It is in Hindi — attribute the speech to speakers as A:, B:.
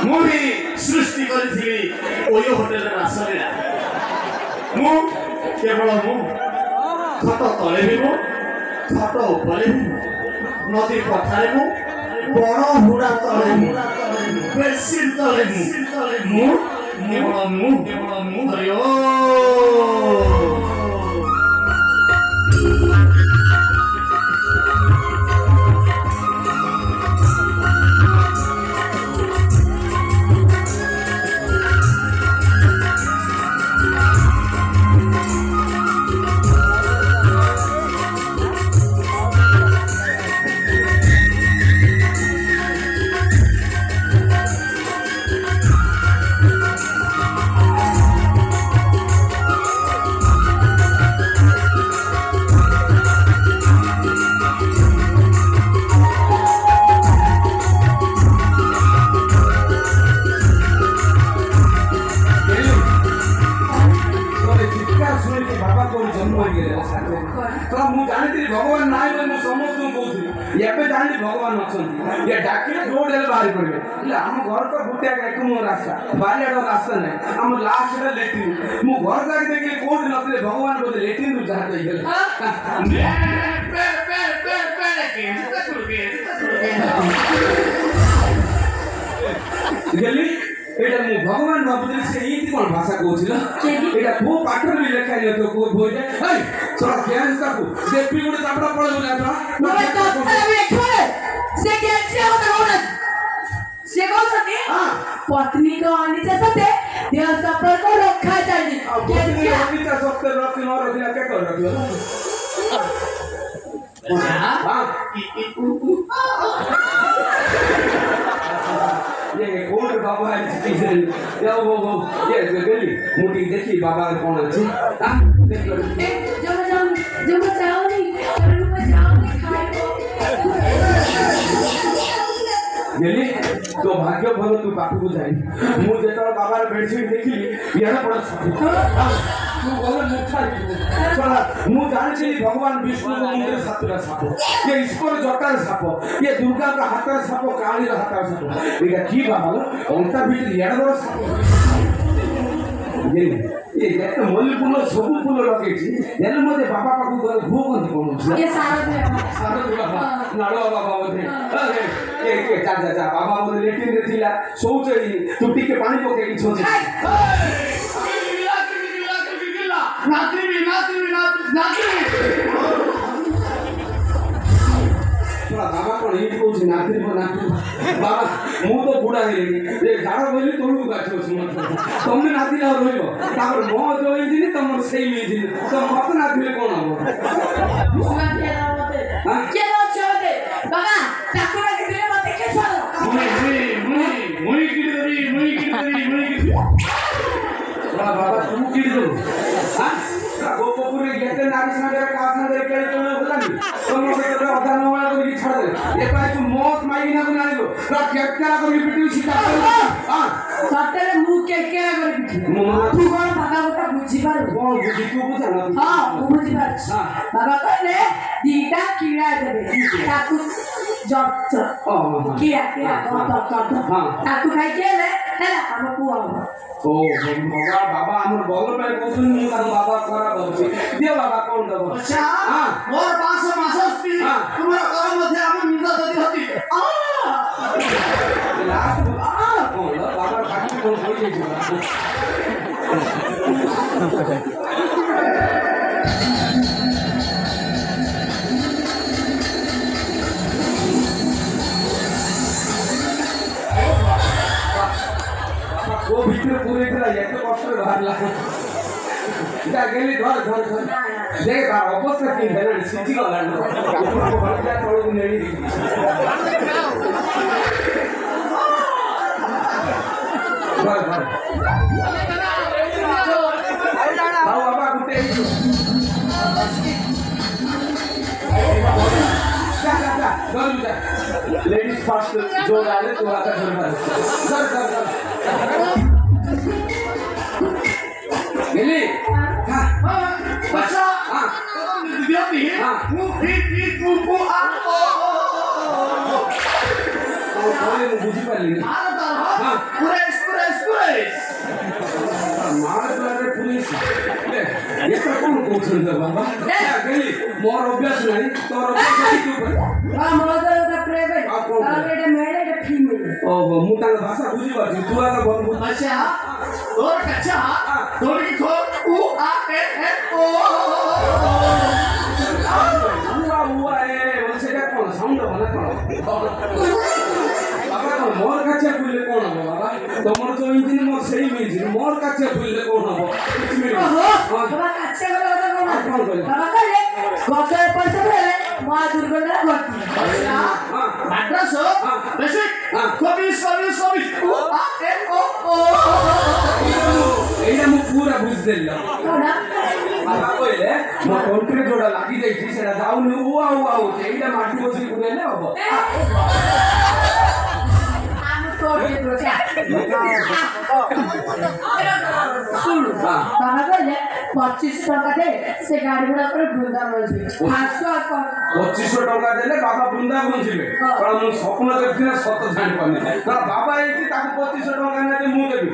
A: मुझे सृष्टि करी ओयो होटल रासलीला मु केवल मु खट तले भी मु खट ऊपर भी नदी पठारे मु बड़ हुड़ा तले मु बेडशीट तले मु केवल मु हरिओ भगवान नाई बोली समस्त कहूँ एवं जानी भगवान अच्छा ये डाकिले रोड बाहरी पड़े आम घर तो गोटे एक मो रास्ता बारियाड़ रास्ता ना आम लास्ट लेट्रिन मु घर जाके देखिए कौन नथिले भगवान बोले लेट्रिन रु जहाँ गली एटा मु भगवान बाबुले से इति कोन भाषा कहउछिल एटा को पाठर भी लेखाइ न तो को बोले हे चला ज्ञान ताकू देपी गुडे तापडा पळे बोला था
B: मोय तो अरे छोड़े से ज्ञान से होता होना से को सते पत्नी को अनिचा सते देह सफर को रखा चाहिए
A: पत्नी अनिचा सते रखि न रखिला के कर रखियो हां ये कौन बाबा है या वो ये गली मुटी देखी बाबा कौन है हां देखो
B: जो जाओ नहीं और मैं जाओ नहीं खाए
A: गली तो भाग्य भलो तू पापू को जाई मु जेतो बाबा बेडशीट देखली याडा पड़ तू बोले मुठा चला मु जानि भगवान विष्णु को मुंडे सातरा साप ये ईश्वर जटार साप ये दुर्गा का हाथर साप काली रा हाथर साप एगा की बाबा अंता भीतर याडा साप ये जेते मल्ली फूल सब फूल लगे यार मते बाबा पाकू गले भू कोन कोन
B: ये सारा
A: बाबा नाडो बाबा बोले अरे के जा बाबा बोले लेटिन रे थिला सोचई तू टिके पानी पके की छोचे नात्री बाबा कौन ये कहूँ नात्री को नात्री बाबा मु तो बुढ़ा है ये झाड़ बोली तोड़ू गाछ तुमने नाती ला रोइबो तापर मो जो इंजिन तुम सेम इंजिन तो मत नाती कौन हो
B: के लो छोड़े बाबा ठाकुर के बिना मत के छोड़ो
A: मुई की बाबा तू की दो हां गोपुरे गेटे नारी सागर कास सागर के तो बोलानी तुम के तो अदान वाला को छाड़ दे ए भाई तू मौत माई ना बना दो रा केकरा को पिटू सीधा हां
B: सतरे मुंह के कर तू कोन भागवत बुझी पार
A: कोन बुझी तू बुझा ना
B: हां बुझी पार बाबा कहले दीटा कीड़ा देबे ताकू जब कीड़ा हां ताकू खाइ केले हैला हम पुआ
A: ओ भगवान बाबा हमर बगल में कोसुन मु का बाबा करा दउछि दे बाबा कोन दबो
B: अच्छा
A: हां
B: मोर 500 मासस्ती तुम्हारा घर मध्ये हम निंदा ददी हती
A: लास्ट कोन बाबा खाटी कोन होई छै वो भीतर पूरे इतना ये तो कष्ट बाहर ला इधर गेली धर देख बा अवस्था की है ना सिटी का लड़ ऊपर को बढ़ जा थोड़ा को नहीं दी भर आओ बाबा कुत्ते लेडीज फर्स्ट जो डाले तो आता घर गेली हां बच्चा हां दियाती है मु फिर मु आ ओ बोले बुझी पाली हां କରୁଛନ୍ତି ବାବା ଗେଲି ମୋର ଅଭ୍ୟାସ ନାହିଁ ତୋର ଅଭ୍ୟାସ ତୁ
B: ମୋର ତ ପ୍ରେମେ ଏଟା ମେଲ୍ ଏଟା ଫିମେଲ୍
A: ଓହୋ ମୁଁ ତାଙ୍କ ଭାଷା ବୁଝିପାରୁଛି ତୁ ଆଗ ଭଲ ବୁଝ
C: अच्छा और अच्छा थोड़ी खो उ आ ए ए ओ
A: ଉଆ ଉଆ ଏ ସେଟା କଣ ସାଉଣ୍ଡ ହବ ନା କଣ ବାବା କଣ ମୋର କାଛିଆ ବୁଲିଲେ କଣ ହବ ବାବା ତମର ଯୋଉ ଇଞ୍ଜିନ ମୋର ସେଇ ଇଞ୍ଜିନ ମୋର କାଛିଆ ବୁଲିଲେ କଣ ହବ
B: ବାବା କାছে ଗଲେ କଣ ବାବା କହିଲେ ଗଜ ପଇସା ଦେଲେ ମା ଦୁର୍ଗନ୍ଧା ଘଟି
C: माद्रास वैसे कमिस उ आ ए ओ ओ
A: এইটা ମୁଁ ପୁରା ବୁଝିଦେଲି
B: କଣ
A: ବାବା କହିଲେ ମୋ ତଣ୍ଟିରେ ଯୋଉଟା ଲାଗି ଯାଇଛି ସେଟା ଯାଉନି ଉଆ ଉଆ ହଉଛି ଏଇଟା ମାଟି ବସିକି ବୁଲେଇଲେ ହବ
B: ଆମେ ତୋଡି ଦୋଛା ଶୁଣୁ ବାବା କହିଲେ 25 ଟଙ୍କା ଦେ ସେ ଗାଡି ଗୁଡା ଉପରେ ବୃନ୍ଦାବନ ଯିବେ
A: 2500 ଟଙ୍କା ଦେଲେ ବାବା ବୃନ୍ଦାବନ ଯିବେ କାରଣ ମୁଁ ସ୍ୱପ୍ନ ଦେଖିଥିଲେ ସତ ଜାଣିପାରୁନି ବାବା ଏଇଠି ତାକୁ 2500 ଟଙ୍କା ନେଲେ ମୁଁ ଦେବି